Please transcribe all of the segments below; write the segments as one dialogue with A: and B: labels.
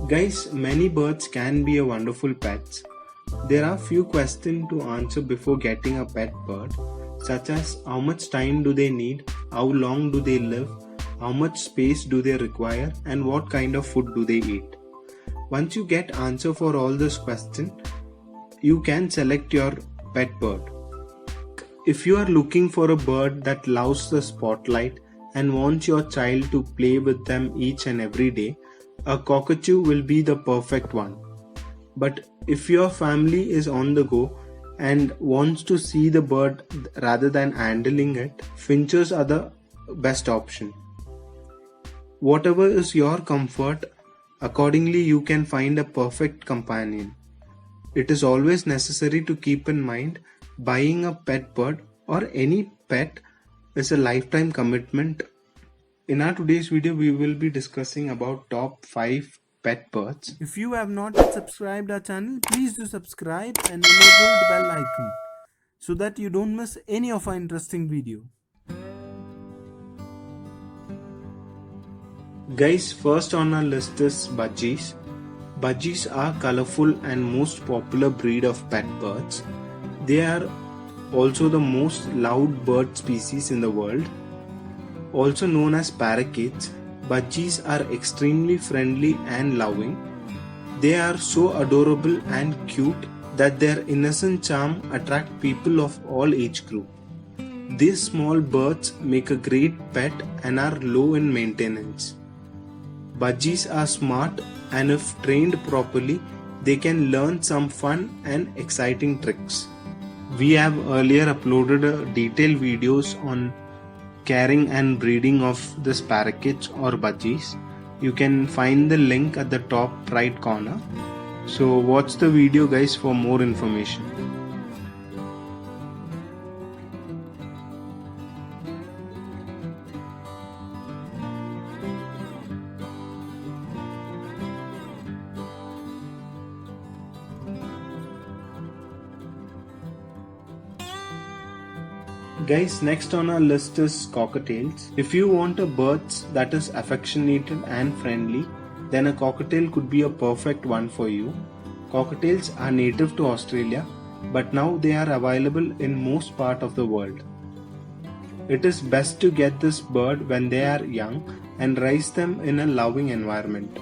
A: Guys, many birds can be a wonderful pets. There are few questions to answer before getting a pet bird, such as how much time do they need, how long do they live, how much space do they require, and what kind of food do they eat. Once you get answer for all these questions, you can select your pet bird. If you are looking for a bird that loves the spotlight and wants your child to play with them each and every day, a cockatoo will be the perfect one. But if your family is on the go and wants to see the bird rather than handling it, finches are the best option. Whatever is your comfort, accordingly you can find a perfect companion. It is always necessary to keep in mind buying a pet bird or any pet is a lifetime commitment. In our today's video, we will be discussing about top 5 pet birds.
B: If you have not yet subscribed our channel, please do subscribe and enable the bell icon so that you don't miss any of our interesting video.
A: Guys, first on our list is budgies. Budgies are colorful and most popular breed of pet birds. They are also the most loved bird species in the world. Also known as parakeets, budgies are extremely friendly and loving. They are so adorable and cute that their innocent charm attract people of all age group. These small birds make a great pet and are low in maintenance. Budgies are smart and if trained properly, they can learn some fun and exciting tricks. We have earlier uploaded detailed videos on caring and breeding of this parakeets or budgies. You can find the link at the top right corner. So watch the video guys for more information. Guys, next on our list is cockatiels. If you want a bird that is affectionate and friendly, then a cockatiel could be a perfect one for you. Cockatiels are native to Australia, but now they are available in most part of the world. It is best to get this bird when they are young and raise them in a loving environment.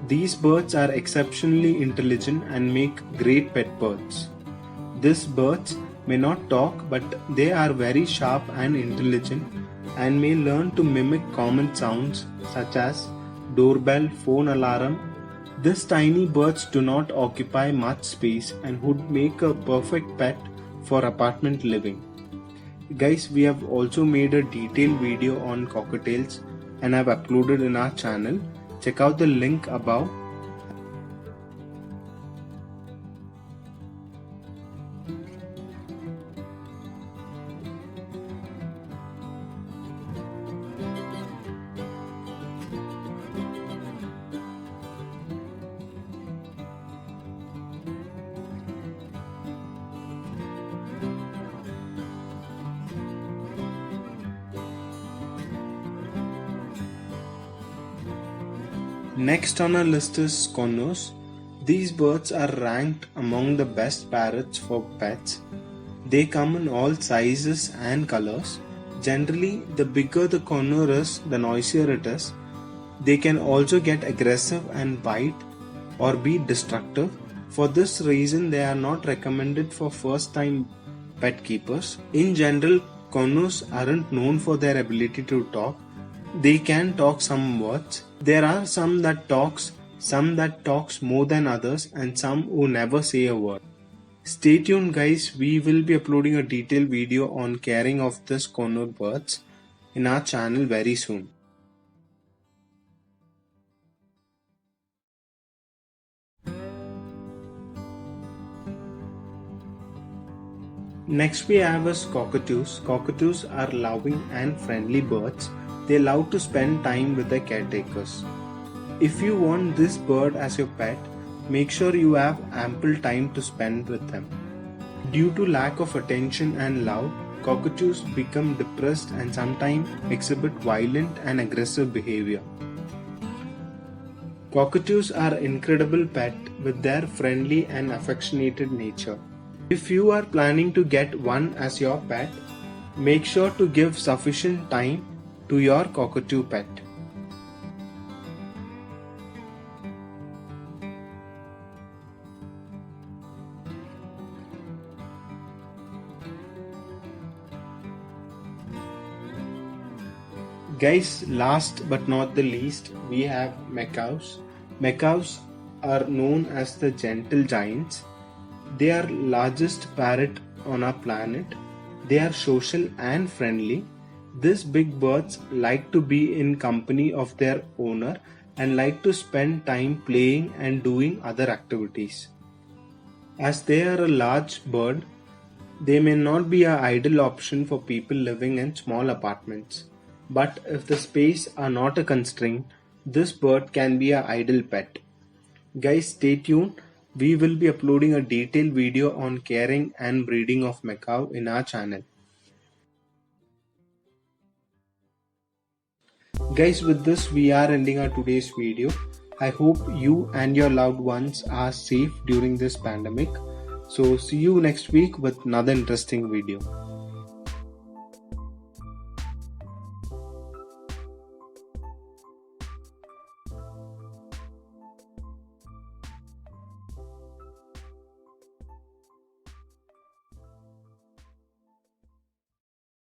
A: These birds are exceptionally intelligent and make great pet birds. These birds may not talk, but they are very sharp and intelligent and may learn to mimic common sounds such as doorbell, phone alarm. These tiny birds do not occupy much space and would make a perfect pet for apartment living. Guys, we have also made a detailed video on cockatiels and have uploaded in our channel. Check out the link above. Next on our list is conures. These birds are ranked among the best parrots for pets. They come in all sizes and colors. Generally, the bigger the conure is, the noisier it is. They can also get aggressive and bite or be destructive. For this reason, they are not recommended for first-time pet keepers. In general, conures aren't known for their ability to talk. They can talk some words. There are some that talks more than others, and some who never say a word. Stay tuned guys, we will be uploading a detailed video on caring of this conure birds in our channel very soon. Next we have is cockatoos. Cockatoos are loving and friendly birds. They love to spend time with their caretakers. If you want this bird as your pet, make sure you have ample time to spend with them. Due to lack of attention and love, cockatoos become depressed and sometimes exhibit violent and aggressive behavior. Cockatoos are incredible pet with their friendly and affectionate nature. If you are planning to get one as your pet, make sure to give sufficient time to your cockatoo pet. Guys, last but not the least, we have macaws. Macaws are known as the gentle giants. They are largest parrot on our planet. They are social and friendly. These big birds like to be in company of their owner and like to spend time playing and doing other activities. As they are a large bird, they may not be an ideal option for people living in small apartments. But if the space are not a constraint, this bird can be an ideal pet. Guys, stay tuned. We will be uploading a detailed video on caring and breeding of macaw in our channel. Guys, with this we are ending our today's video. I hope you and your loved ones are safe during this pandemic. So see you next week with another interesting video.